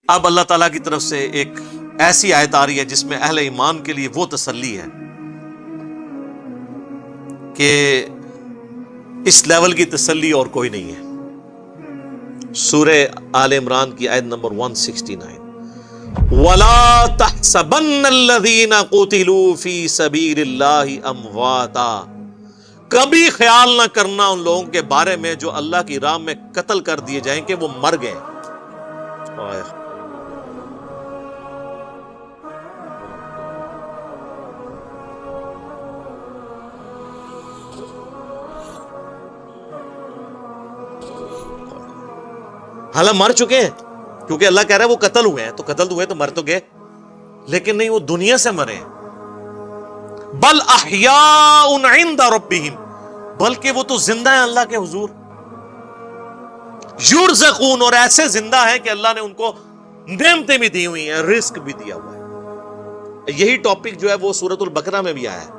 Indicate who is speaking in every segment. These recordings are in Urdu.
Speaker 1: اب اللہ تعالیٰ کی طرف سے ایک ایسی آیت آ رہی ہے جس میں اہل ایمان کے لیے وہ تسلی ہے کہ اس لیول کی تسلی اور کوئی نہیں ہے۔ سورہ آل عمران کی آیت نمبر 169، وَلَا تَحْسَبَنَّ الَّذِينَ قُتِلُوا فِي سَبِيلِ اللَّهِ أَمْوَاتًا، کبھی خیال نہ کرنا ان لوگوں کے بارے میں جو اللہ کی راہ میں قتل کر دیے جائیں کہ وہ مر گئے۔ حالانکہ مر چکے ہیں، کیونکہ اللہ کہہ رہا ہے وہ قتل ہوئے ہیں، تو قتل ہوئے تو مر تو گئے، لیکن نہیں، وہ دنیا سے مرے ہیں۔ بل احیاء عند ربہم، بلکہ وہ تو زندہ ہیں اللہ کے حضور۔ یرزقون، اور ایسے زندہ ہیں کہ اللہ نے ان کو نعمتیں بھی دی ہوئی ہیں، رزق بھی دیا ہوا ہے۔ یہی ٹاپک جو ہے وہ سورۃ البقرہ میں بھی آیا ہے،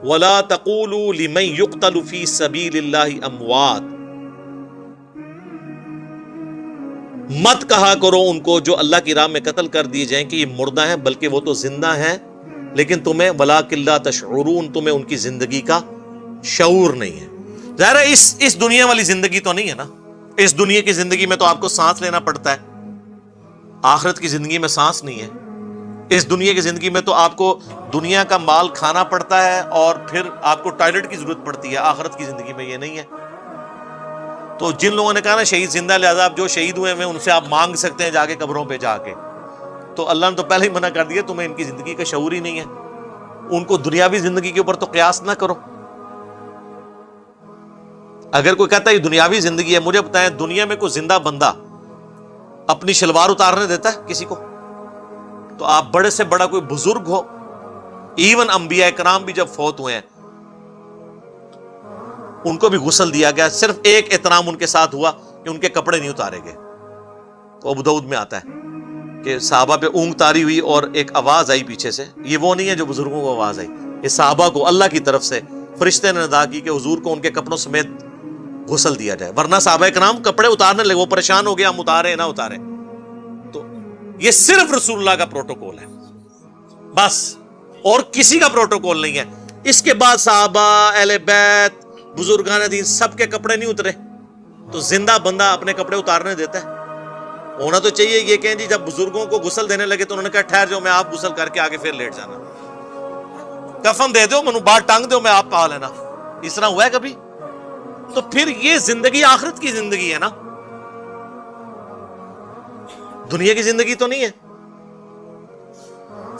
Speaker 1: وَلَا تَقُولُوا لِمَن يُقْتَلُ فِي سَبِيلِ اللَّهِ أَمْوَاتٌ، مت کہا کرو ان کو جو اللہ کی راہ میں قتل کر دیے جائیں کہ یہ مردہ ہیں، بلکہ وہ تو زندہ ہیں، لیکن تمہیں وَلَٰكِن لَا تَشْعُرُونَ، تمہیں ان کی زندگی کا شعور نہیں ہے۔ ظاہر ہے اس دنیا والی زندگی تو نہیں ہے نا، اس دنیا کی زندگی میں تو آپ کو سانس لینا پڑتا ہے، آخرت کی زندگی میں سانس نہیں ہے۔ اس دنیا کی زندگی میں تو آپ کو دنیا کا مال کھانا پڑتا ہے اور پھر آپ کو ٹوائلٹ کی ضرورت پڑتی ہے، آخرت کی زندگی میں یہ نہیں ہے۔ تو جن لوگوں نے کہا نا شہید زندہ، لہذا آپ جو شہید ہوئے ہیں ان سے آپ مانگ سکتے ہیں جا کے قبروں پہ جا کے، تو اللہ نے تو پہلے ہی منع کر دیا، تمہیں ان کی زندگی کا شعور ہی نہیں ہے، ان کو دنیاوی زندگی کے اوپر تو قیاس نہ کرو۔ اگر کوئی کہتا ہے یہ دنیاوی زندگی ہے، مجھے بتائیں دنیا میں کوئی زندہ بندہ اپنی شلوار اتارنے دیتا ہے کسی کو؟ تو آپ بڑے سے بڑا کوئی بزرگ ہو، ایون انبیاء کرام بھی جب فوت ہوئے ہیں ان کو بھی غسل دیا گیا، صرف ایک احترام ان کے ساتھ ہوا کہ ان کے کپڑے نہیں اتارے گئے۔ تو ابو داؤد میں آتا ہے کہ صحابہ پہ اونگ تاری ہوئی اور ایک آواز آئی پیچھے سے، یہ وہ نہیں ہے جو بزرگوں کو آواز آئی، یہ صحابہ کو اللہ کی طرف سے فرشتے نے ندا کی کہ حضور کو ان کے کپڑوں سمیت غسل دیا جائے، ورنہ صحابہ کرام کپڑے اتارنے لگے، وہ پریشان ہو گیا ہم اتارے نہ اتارے۔ تو یہ صرف رسول اللہ کا پروٹوکول ہے بس، اور کسی کا پروٹوکول نہیں ہے۔ اس کے بعد صحابہ، اہل بیت، بزرگان دین سب کے کپڑے نہیں اترے، تو زندہ بندہ اپنے کپڑے اتارنے دیتا ہے؟ ہونا تو چاہیے یہ کہ جی جب بزرگوں کو غسل دینے لگے تو انہوں نے کہا ٹھہر جاؤ، میں آپ غسل کر کے آگے پھر لیٹ جانا، کفن دے دو، منو بار ٹانگ دو، میں آپ پا لینا۔ اس طرح ہوا ہے کبھی؟ تو پھر یہ زندگی آخرت کی زندگی ہے نا، دنیا کی زندگی تو نہیں ہے۔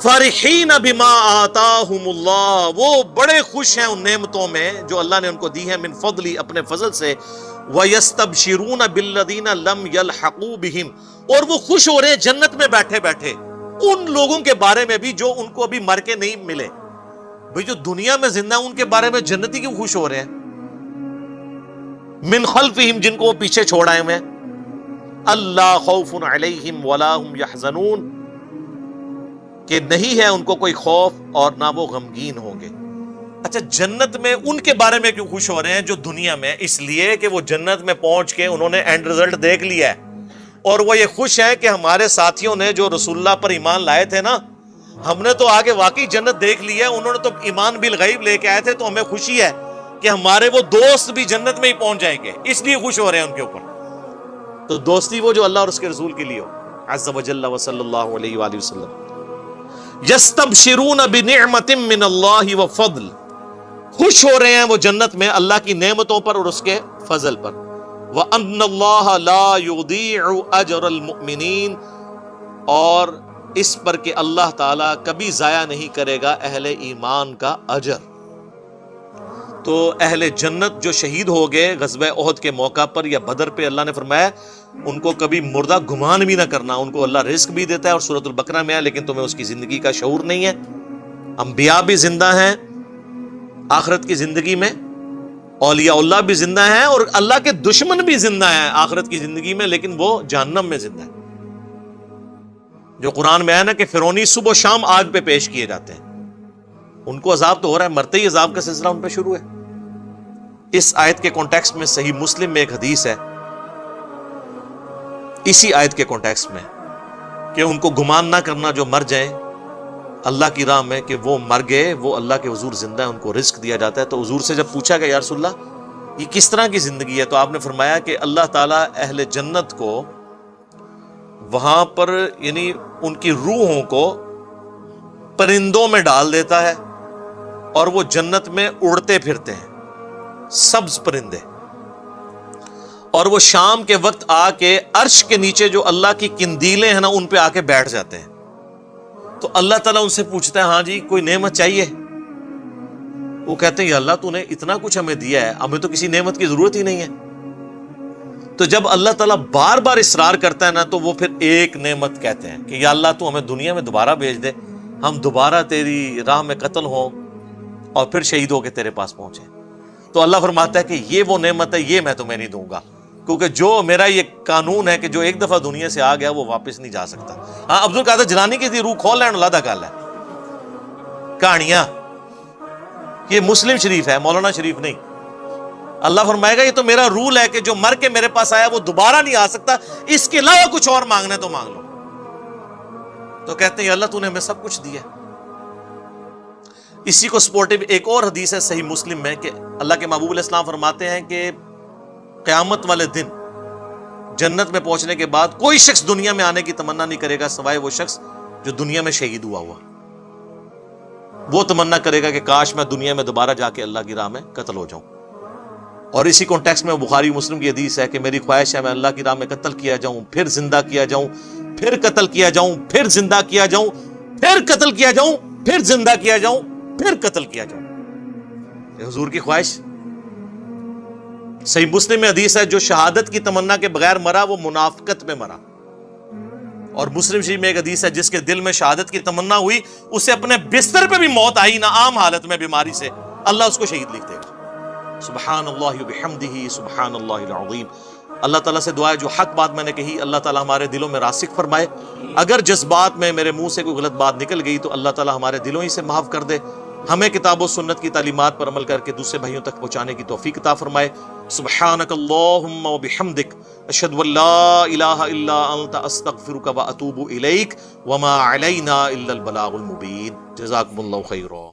Speaker 1: فرحین بما آتاہم اللہ، وہ بڑے خوش ہیں ان نعمتوں میں جو اللہ نے ان کو دی ہے، من فضلی، اپنے فضل سے، وَيَسْتَبْشِرُونَ بِالَّذِينَ لَمْ يَلْحَقُوا بِهِمْ، اور وہ خوش ہو رہے ہیں جنت میں بیٹھے بیٹھے ان لوگوں کے بارے میں بھی جو ان کو ابھی مر کے نہیں ملے۔ بھئی جو دنیا میں زندہ ہیں ان کے بارے میں جنتی کیوں خوش ہو رہے ہیں؟ من خلفہم، جن کو وہ پیچھے چھوڑ آئے ہوئے ہیں، اللہ خوف علیہم ولا هم يحزنون، کہ نہیں ہے ان کو کوئی خوف اور نہ وہ غمگین ہوں گے۔ اچھا، جنت میں ان کے بارے میں کیوں خوش ہو رہے ہیں جو دنیا میں؟ اس لیے کہ وہ جنت میں پہنچ کے انہوں نے اینڈ رزلٹ دیکھ لیا ہے، اور وہ یہ خوش ہیں کہ ہمارے ساتھیوں نے جو رسول اللہ پر ایمان لائے تھے نا، ہم نے تو آگے واقعی جنت دیکھ لی ہے، انہوں نے تو ایمان بالغیب لے کے آئے تھے، تو ہمیں خوشی ہے کہ ہمارے وہ دوست بھی جنت میں ہی پہنچ جائیں گے، اس لیے خوش ہو رہے ہیں ان کے اوپر۔ تو دوستی وہ جو اللہ اور اس کے رسول کے لیے ہو، عز وجل وصلی اللہ علیہ وآلہ وسلم۔ یستبشرون بنعمت من اللہ وفضل، خوش ہو رہے ہیں وہ جنت میں اللہ کی نعمتوں پر اور اس کے فضل پر۔ وَأَنَّ اللَّهَ لَا يُضِيعُ أَجْرَ الْمُؤْمِنِينَ، اور اس پر کہ اللہ تعالیٰ کبھی ضائع نہیں کرے گا اہل ایمان کا اجر۔ تو اہل جنت جو شہید ہو گئے غزوہ احد کے موقع پر یا بدر پہ، اللہ نے فرمایا ان کو کبھی مردہ گمان بھی نہ کرنا، ان کو اللہ رزق بھی دیتا ہے اور سورۃ البقرہ میں ہے، لیکن تمہیں اس کی زندگی کا شعور نہیں ہے۔ انبیاء بھی زندہ ہیں آخرت کی زندگی میں، اولیاء اللہ بھی زندہ ہیں، اور اللہ کے دشمن بھی زندہ ہیں آخرت کی زندگی میں، لیکن وہ جہنم میں زندہ ہیں۔ جو قرآن میں ہے نا کہ فرعونی صبح و شام آگ پہ پیش کیے جاتے ہیں، ان کو عذاب تو ہو رہا ہے، مرتے ہی عذاب کا سلسلہ ان پہ شروع ہے۔ اس آیت کے کانٹیکسٹ میں صحیح مسلم میں ایک حدیث ہے، اسی آیت کے کانٹیکسٹ میں، کہ ان کو گمان نہ کرنا جو مر جائیں اللہ کی راہ میں کہ وہ مر گئے، وہ اللہ کے حضور زندہ ہے، ان کو رزق دیا جاتا ہے۔ تو حضور سے جب پوچھا گیا یا رسول اللہ یہ کس طرح کی زندگی ہے، تو آپ نے فرمایا کہ اللہ تعالیٰ اہل جنت کو وہاں پر یعنی ان کی روحوں کو پرندوں میں ڈال دیتا ہے اور وہ جنت میں اڑتے پھرتے ہیں، سبز پرندے، اور وہ شام کے وقت آ کے عرش کے نیچے جو اللہ کی قندیلیں ہیں نا ان پہ آ کے بیٹھ جاتے ہیں۔ تو اللہ تعالیٰ ان سے پوچھتا ہے ہاں جی کوئی نعمت چاہیے؟ وہ کہتے ہیں یا اللہ تو نے اتنا کچھ ہمیں دیا ہے، ہمیں تو کسی نعمت کی ضرورت ہی نہیں ہے۔ تو جب اللہ تعالیٰ بار بار اصرار کرتا ہے نا تو وہ پھر ایک نعمت کہتے ہیں کہ یا اللہ تو ہمیں دنیا میں دوبارہ بھیج دے، ہم دوبارہ تیری راہ میں قتل ہوں اور پھر شہید ہو کے تیرے پاس پہنچے۔ تو اللہ فرماتا ہے کہ یہ وہ نعمت ہے، یہ میں تمہیں نہیں دوں گا، کیونکہ جو میرا یہ قانون ہے کہ جو ایک دفعہ دنیا سے آ گیا وہ واپس نہیں جا سکتا۔ ہاں عبد القادر جیلانی کی تھی روح کھول لین اللہ گل ہے، کہانیاں، یہ مسلم شریف ہے، مولانا شریف نہیں۔ اللہ فرمائے گا یہ تو میرا رول ہے کہ جو مر کے میرے پاس آیا وہ دوبارہ نہیں آ سکتا، اس کے علاوہ کچھ اور مانگنا ہے تو مانگ لو۔ تو کہتے ہیں اللہ تو نے ہمیں سب کچھ دیا۔ اسی کو سپورٹو ایک اور حدیث ہے صحیح مسلم میں کہ اللہ کے محبوب علیہ السلام فرماتے ہیں کہ قیامت والے دن جنت میں پہنچنے کے بعد کوئی شخص دنیا میں آنے کی تمنا نہیں کرے گا سوائے وہ شخص جو دنیا میں شہید ہوا، وہ تمنا کرے گا کہ کاش میں دنیا میں دوبارہ جا کے اللہ کی راہ میں قتل ہو جاؤں۔ اور اسی کانٹیکسٹ میں بخاری مسلم کی حدیث ہے کہ میری خواہش ہے میں اللہ کی راہ میں قتل کیا جاؤں، پھر زندہ کیا جاؤں، پھر قتل کیا جاؤں، پھر زندہ کیا جاؤں، پھر قتل کیا جاؤں، پھر زندہ کیا جاؤں، پھر قتل کیا جاؤں۔ یہ حضور کی خواہش۔ صحیح مسلم میں حدیث ہے جو شہادت کی تمنا کے بغیر مرا وہ منافقت میں مرا۔ اور مسلم شریف میں ایک حدیث ہے جس کے دل میں شہادت کی تمنا ہوئی اسے اپنے بستر پہ بھی موت آئی نہ عام حالت میں بیماری سے، اللہ اس کو شہید لکھ دے گا۔ سبحان اللہ وبحمدہ سبحان اللہ العظیم۔ اللہ تعالیٰ سے دعا ہے جو حق بات میں نے کہی اللہ تعالیٰ ہمارے دلوں میں راسخ فرمائے، اگر جذبات میں میرے منہ سے کوئی غلط بات نکل گئی تو اللہ تعالیٰ ہمارے دلوں ہی سے معاف کر دے، ہمیں کتاب و سنت کی تعلیمات پر عمل کر کے دوسرے بھائیوں تک پہنچانے کی توفیق عطا فرمائے۔ سبحانک اللہم وبحمدک اشہد ان لا الہ الا انت استغفرک واتوب الیک وما علینا الا البلاغ المبین۔ جزاکم اللہ خیرا۔